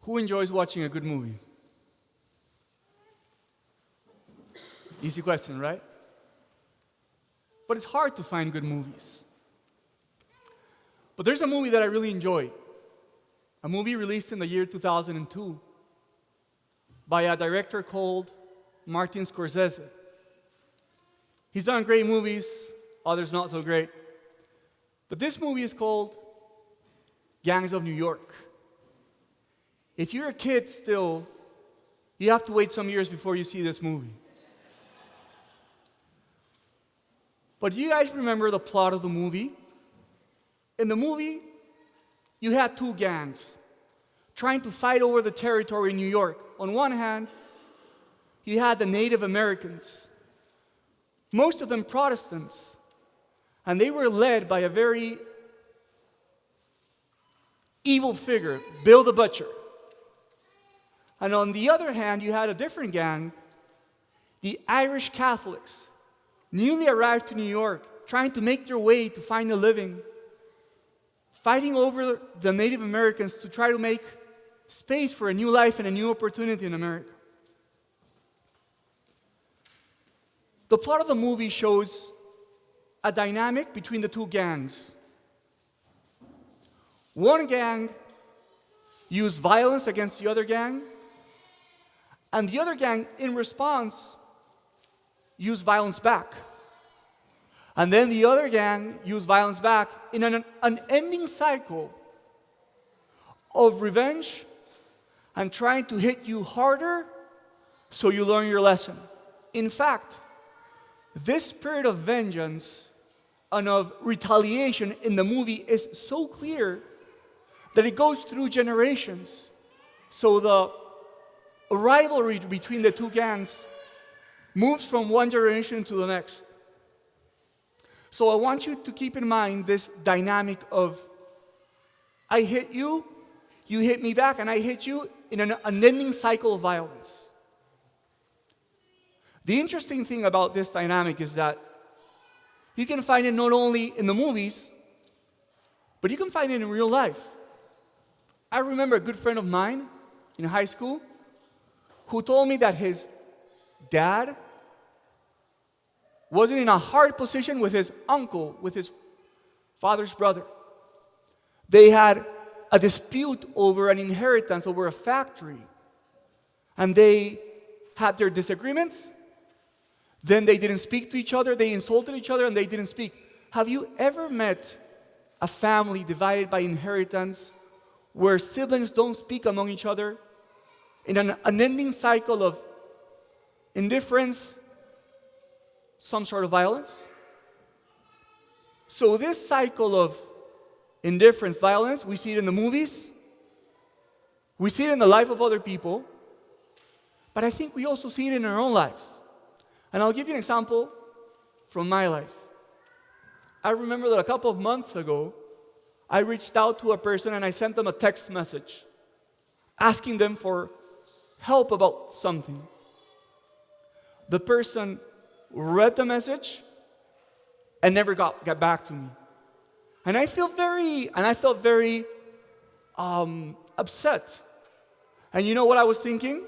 Who enjoys watching a good movie? Easy question, right? But it's hard to find good movies. But there's a movie that I really enjoy. A movie released in the year 2002 by a director called Martin Scorsese. He's done great movies, others not so great. But this movie is called Gangs of New York. If you're a kid still, you have to wait some years before you see this movie. But do you guys remember the plot of the movie? In the movie, you had two gangs trying to fight over the territory in New York. On one hand, you had the Native Americans, most of them Protestants, and they were led by a very evil figure, Bill the Butcher. And on the other hand, you had a different gang, the Irish Catholics, newly arrived to New York, trying to make their way to find a living, fighting over the Native Americans to try to make space for a new life and a new opportunity in America. The plot of the movie shows a dynamic between the two gangs. One gang used violence against the other gang, and the other gang, in response, used violence back. And then the other gang used violence back in an unending cycle of revenge and trying to hit you harder so you learn your lesson. In fact, this spirit of vengeance and of retaliation in the movie is so clear that it goes through generations. So the rivalry between the two gangs moves from one generation to the next. So I want you to keep in mind this dynamic of I hit you, you hit me back, and I hit you in an unending cycle of violence. The interesting thing about this dynamic is that you can find it not only in the movies, but you can find it in real life. I remember a good friend of mine in high school who told me that his dad wasn't in a hard position with his uncle, with his father's brother. They had a dispute over an inheritance, over a factory. And they had their disagreements. Then they didn't speak to each other. They insulted each other and they didn't speak. Have you ever met a family divided by inheritance where siblings don't speak among each other in an unending cycle of indifference, some sort of violence? So this cycle of indifference, violence, we see it in the movies, we see it in the life of other people, but I think we also see it in our own lives. And I'll give you an example from my life. I remember that a couple of months ago, I reached out to a person and I sent them a text message asking them for help about something. The person read the message and never got back to me. And I felt very upset. And you know what I was thinking?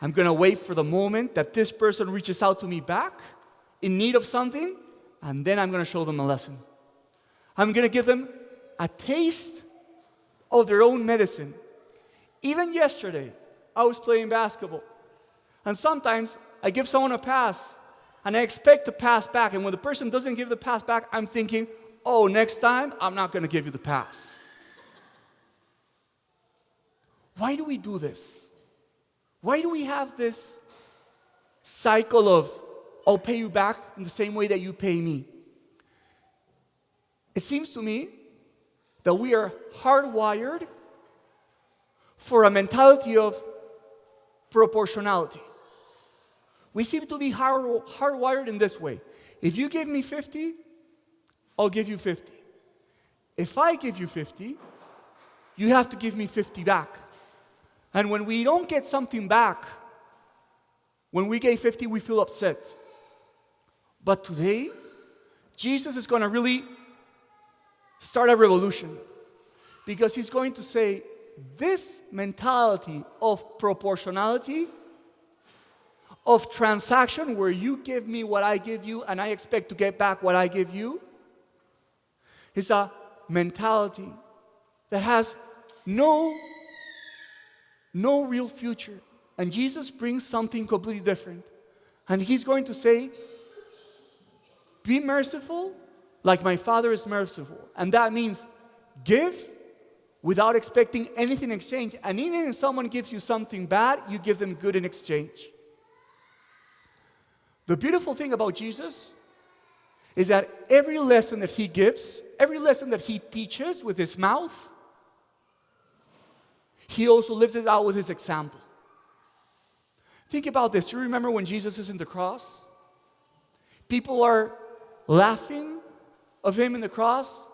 I'm going to wait for the moment that this person reaches out to me back in need of something, and then I'm going to show them a lesson. I'm going to give them a taste of their own medicine. Even yesterday, I was playing basketball. And sometimes I give someone a pass, and I expect to pass back. And when the person doesn't give the pass back, I'm thinking, oh, next time, I'm not going to give you the pass. Why do we do this? Why do we have this cycle of, I'll pay you back in the same way that you pay me? It seems to me that we are hardwired for a mentality of proportionality. We seem to be hardwired in this way. If you give me 50, I'll give you 50. If I give you 50, you have to give me 50 back. And when we don't get something back, when we gave 50, we feel upset. But today, Jesus is going to really start a revolution, because he's going to say, this mentality of proportionality, of transaction where you give me what I give you and I expect to get back what I give you, is a mentality that has no real future. And Jesus brings something completely different. And he's going to say, be merciful like my Father is merciful. And that means give without expecting anything in exchange. And even if someone gives you something bad, you give them good in exchange. The beautiful thing about Jesus is that every lesson that he gives, every lesson that he teaches with his mouth, he also lives it out with his example. Think about this. You remember when Jesus is in the cross? People are laughing of him in the cross.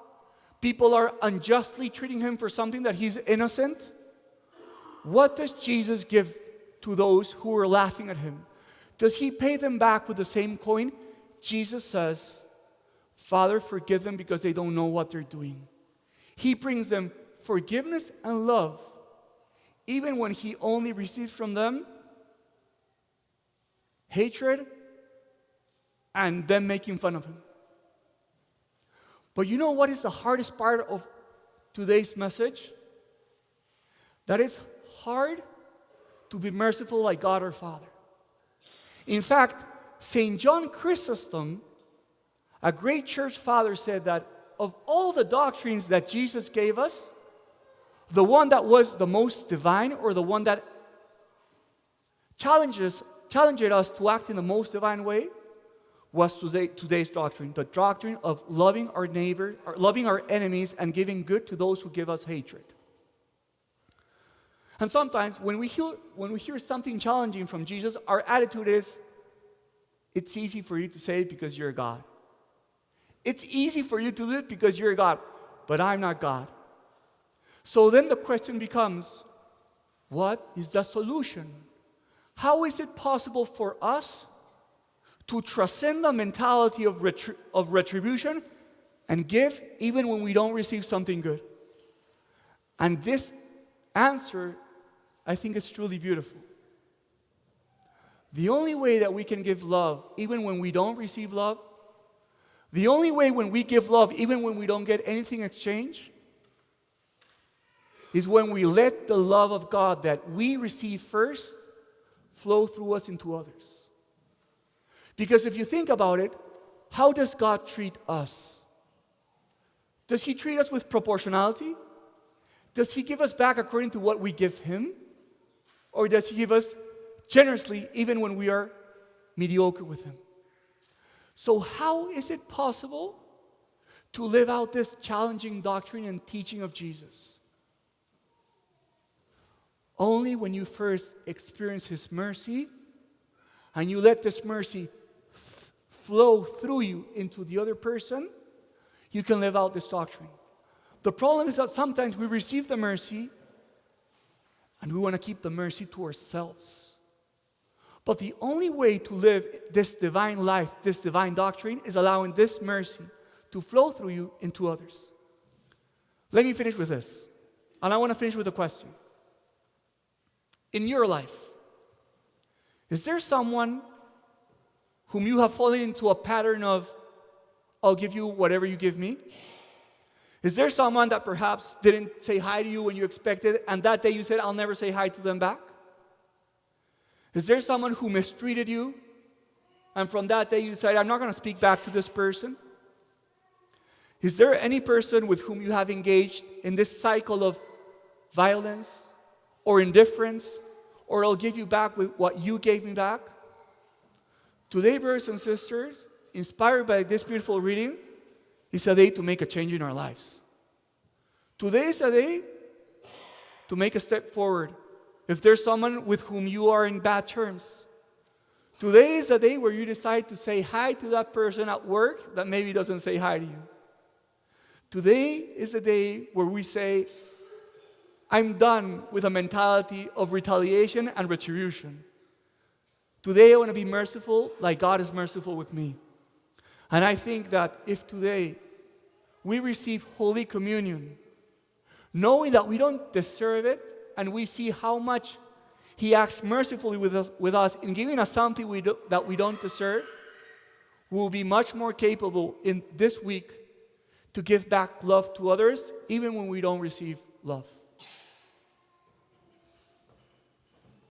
People are unjustly treating him for something that he's innocent. What does Jesus give to those who are laughing at him? Does he pay them back with the same coin? Jesus says, Father, forgive them because they don't know what they're doing. He brings them forgiveness and love, even when he only receives from them hatred and them making fun of him. But you know what is the hardest part of today's message? That it's hard to be merciful like God our Father. In fact, St. John Chrysostom, a great church father, said that of all the doctrines that Jesus gave us, the one that was the most divine, or the one that challenged us to act in the most divine way, was today's doctrine, the doctrine of loving our neighbor, loving our enemies, and giving good to those who give us hatred. And sometimes when we hear something challenging from Jesus, our attitude is, it's easy for you to say it because you're God. It's easy for you to do it because you're God, but I'm not God. So then the question becomes, what is the solution? How is it possible for us to transcend the mentality of retribution and give even when we don't receive something good? And this answer, I think, is truly beautiful. The only way that we can give love even when we don't receive love, the only way when we give love even when we don't get anything in exchange, is when we let the love of God that we receive first flow through us into others. Because if you think about it, how does God treat us? Does he treat us with proportionality? Does he give us back according to what we give him? Or does he give us generously even when we are mediocre with him? So how is it possible to live out this challenging doctrine and teaching of Jesus? Only when you first experience his mercy and you let this mercy flow through you into the other person, you can live out this doctrine. The problem is that sometimes we receive the mercy and we want to keep the mercy to ourselves. But the only way to live this divine life, this divine doctrine, is allowing this mercy to flow through you into others. Let me finish with this. And I want to finish with a question. In your life, is there someone whom you have fallen into a pattern of, I'll give you whatever you give me? Is there someone that perhaps didn't say hi to you when you expected, and that day you said, I'll never say hi to them back? Is there someone who mistreated you, and from that day you decided, I'm not going to speak back to this person? Is there any person with whom you have engaged in this cycle of violence or indifference, or I'll give you back with what you gave me back? Today, brothers and sisters, inspired by this beautiful reading, is a day to make a change in our lives. Today is a day to make a step forward. If there's someone with whom you are in bad terms, today is the day where you decide to say hi to that person at work that maybe doesn't say hi to you. Today is the day where we say, I'm done with a mentality of retaliation and retribution. Today I want to be merciful like God is merciful with me. And I think that if today we receive Holy Communion, knowing that we don't deserve it, and we see how much He acts mercifully with us in giving us something that we don't deserve, we'll be much more capable in this week to give back love to others, even when we don't receive love.